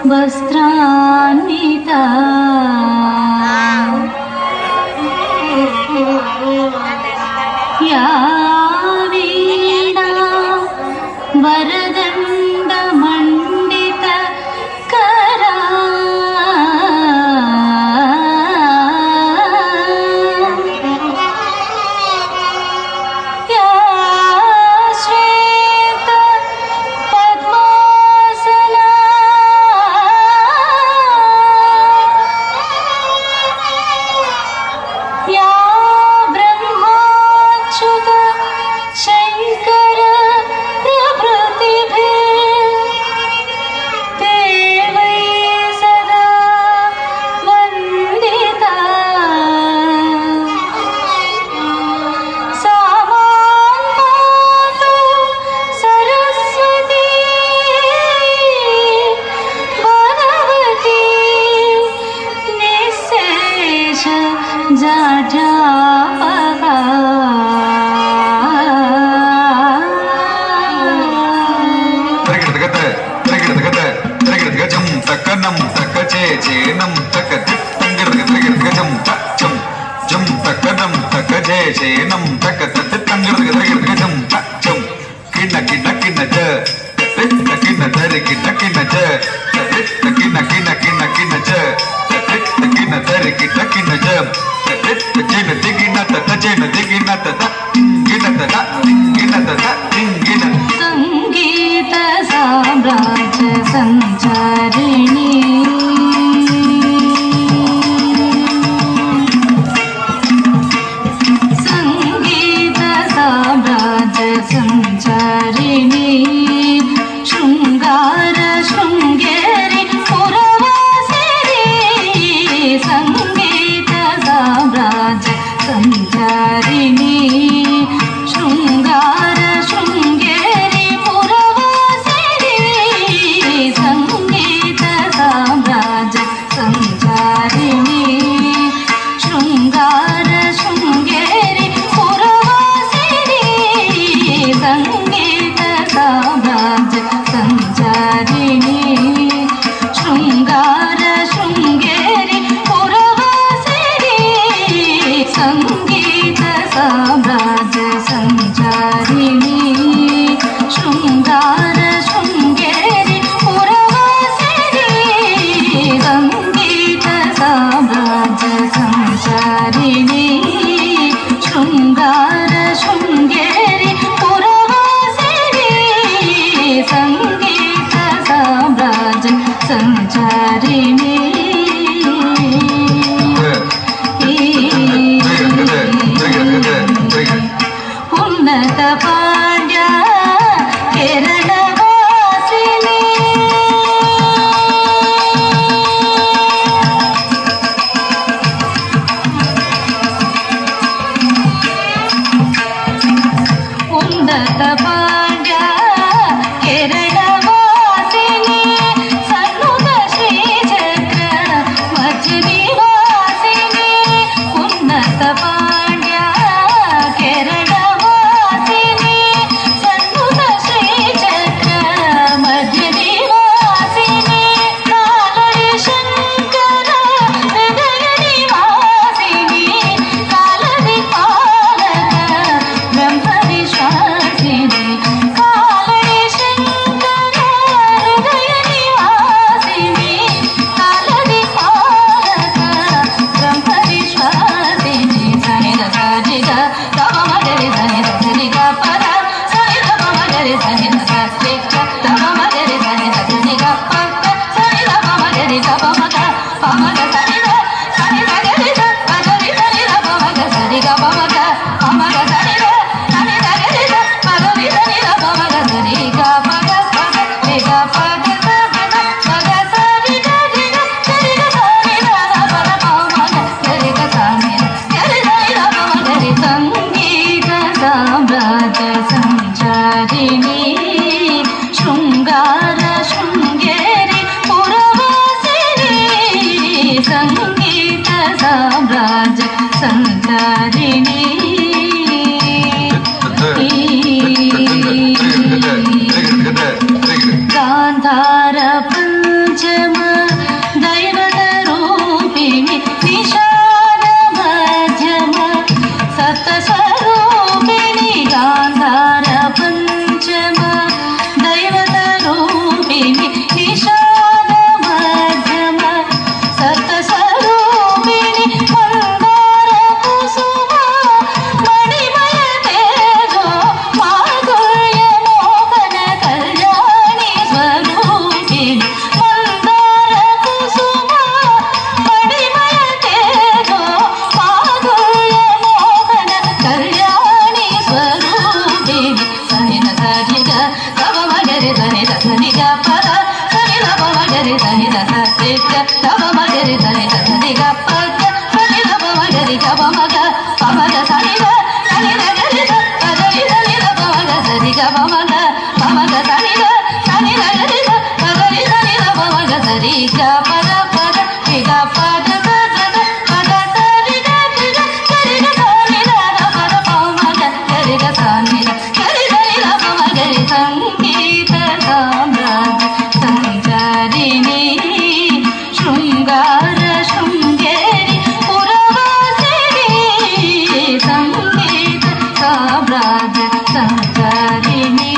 वस्त्रान्विता या वीणा वरदण्डमण्डितकरा या श्वेतपद्मासना या ब्रह्माच्युत शङ्कर प्रभृतिभिः देवैः सदा वन्दिता सा मां पातु सरस्वती भगवती निःशेष जाड्यापहा तकनम तकचे चेनम तक तंगिरगजम तचम जम तकनम तकजे चेनम तक तंगिरगजम तचम किन किन किन ज किन धर किन किन ज किन किन किन किन ज किन धर किन किन ज जेन दिगिन तत जेन दिगिन तत गिन तत गिन तत गिन संगीत साम्राज्य संचारिणी संगीत साम्राज्य संचारिणी शृंगार शृंगेरी पुरवासिनी संगीत साम्राज्य संचारिणी शृंगार शृंगेरी पुरवासिनी संगीत साम्राज्य संचारिणी शृंगार शृंगेरी पुरवासिनी संगीत साम्राज्य संचारिणी शृंगार शृंगेरी पुरवासिनी संगीत साम्राज्य संचारिणी शृंगार शृंगेरी पुरवासिनी संगीत साम्राज्य संचारिणी शृंगार शृंगेरी पुरवासिनी संगीत साम्राज्य संचारिणी సంగీత సామ్రాజ్య సంచారిణి గాంధార పంచమ దైవత రూపిణి నిషాద మధ్యమ సప్త స్వరూపిణి గాంధార పంచమ దైవత రూపిణి నిషాద మధ్యమ సప్త స్వరూపిణి మందార కుసుమ మణిమయ తేజో మాధుర్య మోహన కళ్యాణి స్వరూపిణి మందార కుసుమ మణిమయ తేజో మాధుర్య మోహన కళ్యాణి స్వరూపిణి సనిద సరిగ తవ మగరి సనిద సనిగ పద సనిద మగరి సనిద సరిగ తవ మగరి సనిద సనిగ పద సనిద మగరి గవ మగ పమగ సనిద సనిద గరి పదరి సనిద మగ సరిగ మగ పమగ సనిద సనిద గరి పదరి సనిద మగ సరిగ పద పద విగ పద పద పద సరిగ విగ సరిగ సనిద పద పమగ సరిగ సనిద గరి సనిద మగరి సంగీత సామ్రాజ్య సంచారిణి శృంగార శృంగేరి పురవాసిని సంగీత సామ్రాజ్య సంచారిణి